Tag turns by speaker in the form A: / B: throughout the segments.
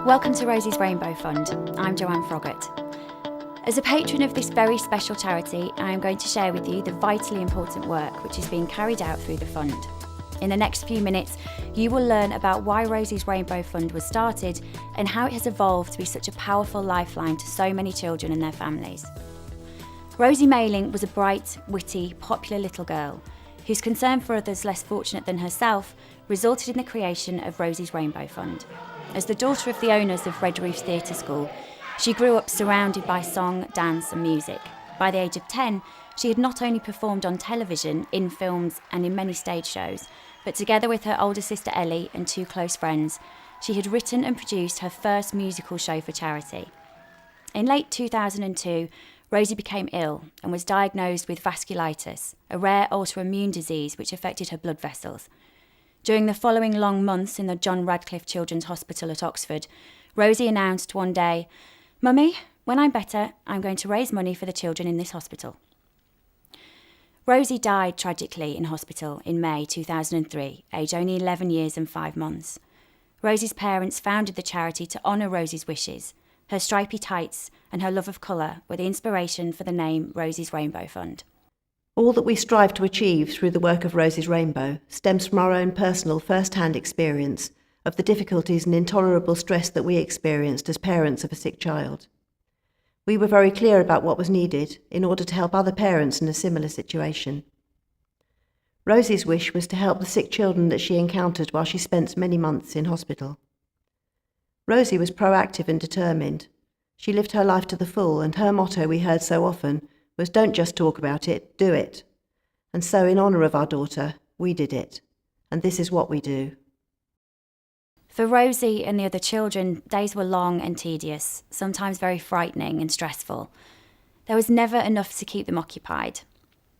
A: Welcome to Rosie's Rainbow Fund. I'm Joanne Froggatt. As a patron of this very special charity, I am going to share with you the vitally important work which is being carried out through the fund. In the next few minutes, you will learn about why Rosie's Rainbow Fund was started and how it has evolved to be such a powerful lifeline to so many children and their families. Rosie Mayling was a bright, witty, popular little girl whose concern for others less fortunate than herself resulted in the creation of Rosie's Rainbow Fund. As the daughter of the owners of Red Roof Theatre School, she grew up surrounded by song, dance and music. By the age of 10, she had not only performed on television, in films and in many stage shows, but together with her older sister Ellie and two close friends, she had written and produced her first musical show for charity. In late 2002, Rosie became ill and was diagnosed with vasculitis, a rare autoimmune disease which affected her blood vessels. During the following long months in the John Radcliffe Children's Hospital at Oxford, Rosie announced one day, "Mummy, when I'm better, I'm going to raise money for the children in this hospital." Rosie died tragically in hospital in May 2003, aged only 11 years and 5 months. Rosie's parents founded the charity to honour Rosie's wishes. Her stripy tights and her love of colour were the inspiration for the name Rosie's Rainbow Fund.
B: All that we strive to achieve through the work of Rosie's Rainbow stems from our own personal first-hand experience of the difficulties and intolerable stress that we experienced as parents of a sick child. We were very clear about what was needed in order to help other parents in a similar situation. Rosie's wish was to help the sick children that she encountered while she spent many months in hospital. Rosie was proactive and determined. She lived her life to the full, and her motto we heard so often was, "Don't just talk about it, do it." And so in honour of our daughter, we did it. And this is what we do.
A: For Rosie and the other children, days were long and tedious, sometimes very frightening and stressful. There was never enough to keep them occupied.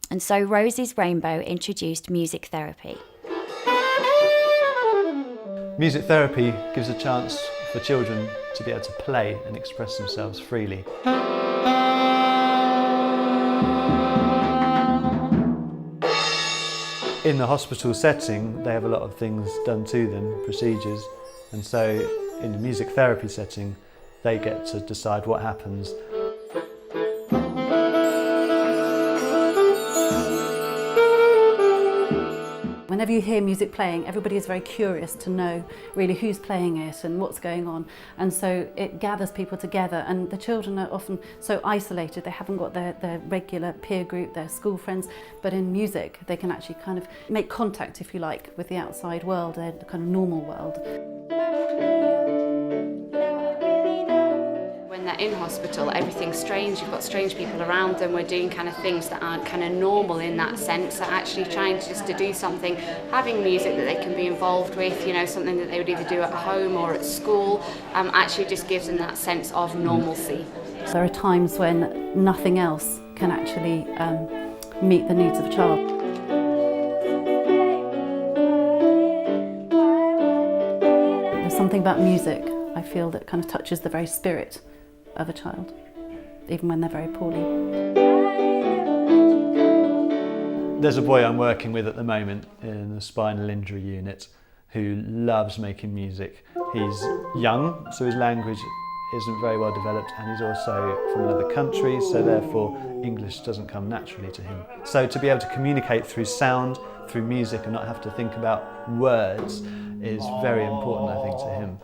A: And so Rosie's Rainbow introduced music therapy.
C: Music therapy gives a chance for children to be able to play and express themselves freely. In the hospital setting, they have a lot of things done to them, procedures, and so in the music therapy setting, they get to decide what happens.
D: Whenever you hear music playing, everybody is very curious to know really who's playing it and what's going on. And so it gathers people together, and the children are often so isolated, they haven't got their regular peer group, their school friends, but in music they can actually kind of make contact, if you like, with the outside world, the kind of normal world.
E: When they're in hospital, everything's strange. You've got strange people around them. We're doing kind of things that aren't kind of normal in that sense. So actually trying to do something, having music that they can be involved with, you know, something that they would either do at home or at school, actually just gives them that sense of normalcy.
D: There are times when nothing else can actually meet the needs of a child. There's something about music, I feel, that kind of touches the very spirit of a child, even when they're very poorly.
C: There's a boy I'm working with at the moment in the spinal injury unit who loves making music. He's young, so his language isn't very well developed, and he's also from another country, so therefore English doesn't come naturally to him. So to be able to communicate through sound, through music, and not have to think about words is very important, I think, to him.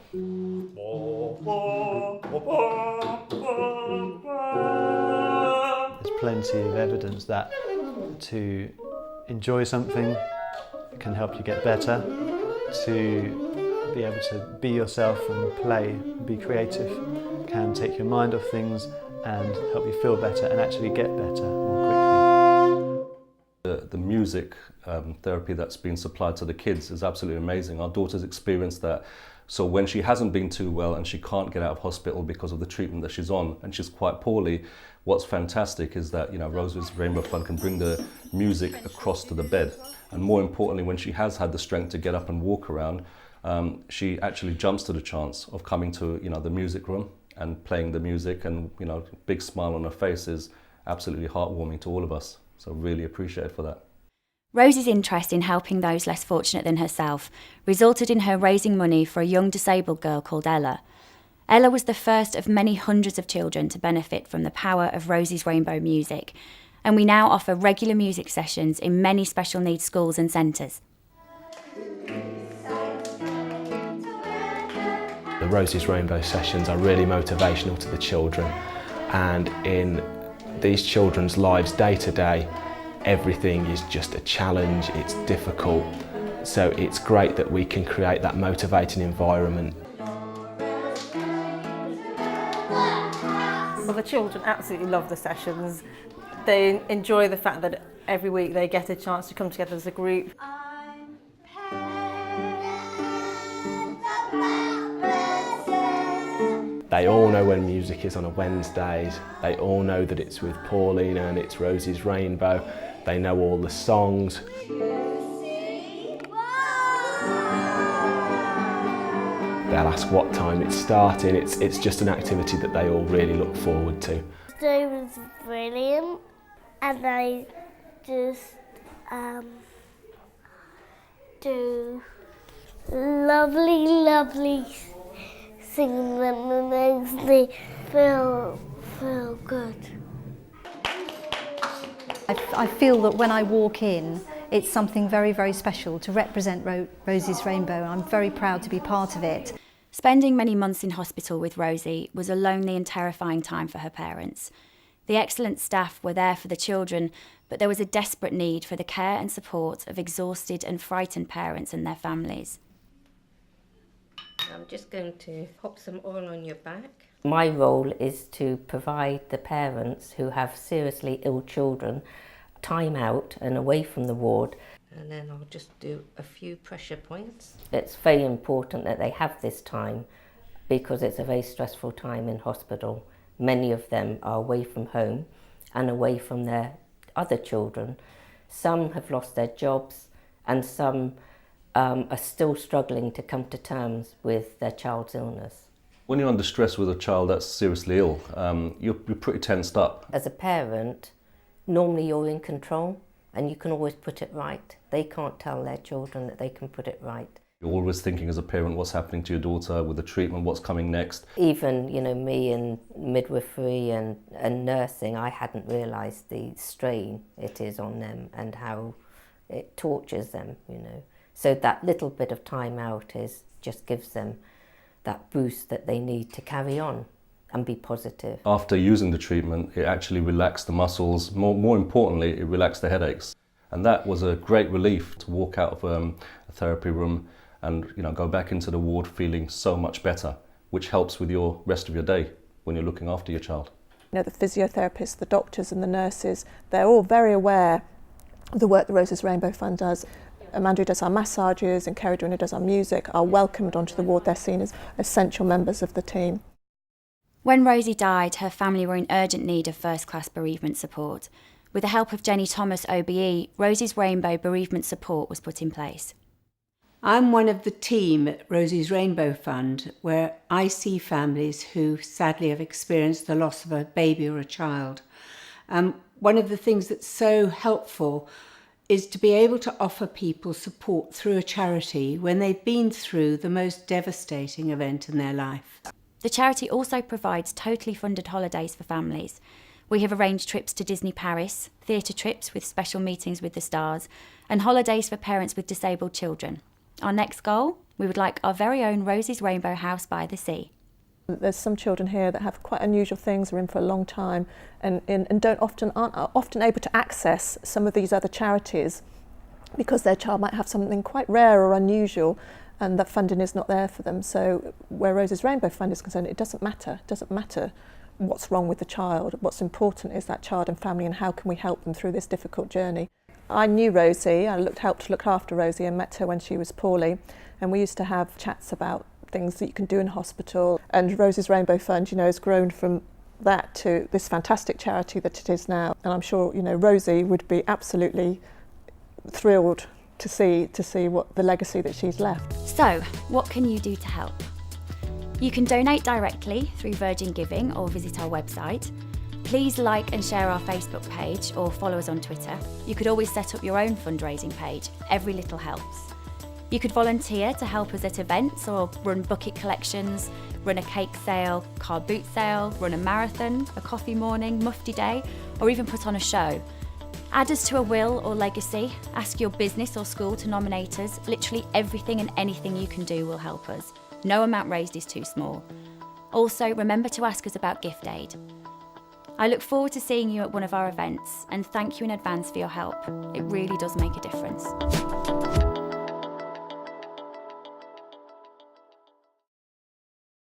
C: There's plenty of evidence that to enjoy something can help you get better, to be able to be yourself and play, be creative, can take your mind off things and help you feel better and actually get better more quickly.
F: The music therapy that's been supplied to the kids is absolutely amazing. Our daughter's experienced that. So when she hasn't been too well and she can't get out of hospital because of the treatment that she's on, and she's quite poorly, what's fantastic is that, you know, Rosie's Rainbow Fund can bring the music across to the bed. And more importantly, when she has had the strength to get up and walk around, she actually jumps to the chance of coming to, you know, the music room and playing the music, and, you know, big smile on her face is absolutely heartwarming to all of us. So really appreciate it for that.
A: Rosie's interest in helping those less fortunate than herself resulted in her raising money for a young disabled girl called Ella. Ella was the first of many hundreds of children to benefit from the power of Rosie's Rainbow music, and we now offer regular music sessions in many special needs schools and centres.
G: The Rosie's Rainbow sessions are really motivational to the children, and in these children's lives day to day, everything is just a challenge, it's difficult, so it's great that we can create that motivating environment.
H: Well, the children absolutely love the sessions. They enjoy the fact that every week they get a chance to come together as a group.
G: They all know when music is on a Wednesdays, they all know that it's with Paulina and it's Rosie's Rainbow, they know all the songs. They'll ask what time it's starting, it's just an activity that they all really look forward to.
I: It was brilliant, and I just do lovely singing them, and makes me feel good.
J: I feel that when I walk in, it's something very, very special to represent Rosie's Rainbow, and I'm very proud to be part of it.
A: Spending many months in hospital with Rosie was a lonely and terrifying time for her parents. The excellent staff were there for the children, but there was a desperate need for the care and support of exhausted and frightened parents and their families.
K: I'm just going to pop some oil on your back.
L: My role is to provide the parents who have seriously ill children time out and away from the ward.
K: And then I'll just do a few pressure points.
L: It's very important that they have this time because it's a very stressful time in hospital. Many of them are away from home and away from their other children. Some have lost their jobs and some are still struggling to come to terms with their child's illness.
F: When you're under stress with a child that's seriously ill, you're pretty tensed up.
L: As a parent, normally you're in control and you can always put it right. They can't tell their children that they can put it right.
F: You're always thinking as a parent what's happening to your daughter with the treatment, what's coming next.
L: Even, me in midwifery and nursing, I hadn't realised the strain it is on them and how it tortures them, So that little bit of time out just gives them that boost that they need to carry on and be positive.
F: After using the treatment, it actually relaxed the muscles. More importantly, it relaxed the headaches. And that was a great relief to walk out of a therapy room and go back into the ward feeling so much better, which helps with your rest of your day when you're looking after your child.
H: The physiotherapists, the doctors and the nurses, they're all very aware of the work the Rosie's Rainbow Fund does. Amanda, who does our massages, and Kerry, who does our music, are welcomed onto the ward. They're seen as essential members of the team.
A: When Rosie died, her family were in urgent need of first-class bereavement support. With the help of Jenny Thomas OBE, Rosie's Rainbow bereavement support was put in place.
M: I'm one of the team at Rosie's Rainbow Fund, where I see families who sadly have experienced the loss of a baby or a child. One of the things that's so helpful is to be able to offer people support through a charity when they've been through the most devastating event in their life.
A: The charity also provides totally funded holidays for families. We have arranged trips to Disney Paris, theatre trips with special meetings with the stars, and holidays for parents with disabled children. Our next goal? We would like our very own Rosie's Rainbow House by the Sea.
H: There's some children here that have quite unusual things, are in for a long time, and aren't often able to access some of these other charities because their child might have something quite rare or unusual, and that funding is not there for them. So where Rosie's Rainbow Fund is concerned, it doesn't matter. It doesn't matter what's wrong with the child. What's important is that child and family, and how can we help them through this difficult journey. I knew Rosie. I helped to look after Rosie and met her when she was poorly, and we used to have chats about things that you can do in hospital. And Rosie's Rainbow Fund, has grown from that to this fantastic charity that it is now. And I'm sure, Rosie would be absolutely thrilled to see what the legacy that she's left.
A: So, what can you do to help? You can donate directly through Virgin Giving or visit our website. Please like and share our Facebook page or follow us on Twitter. You could always set up your own fundraising page. Every little helps. You could volunteer to help us at events or run bucket collections, run a cake sale, car boot sale, run a marathon, a coffee morning, mufti day, or even put on a show. Add us to a will or legacy, ask your business or school to nominate us. Literally everything and anything you can do will help us. No amount raised is too small. Also, remember to ask us about gift aid. I look forward to seeing you at one of our events, and thank you in advance for your help. It really does make a difference.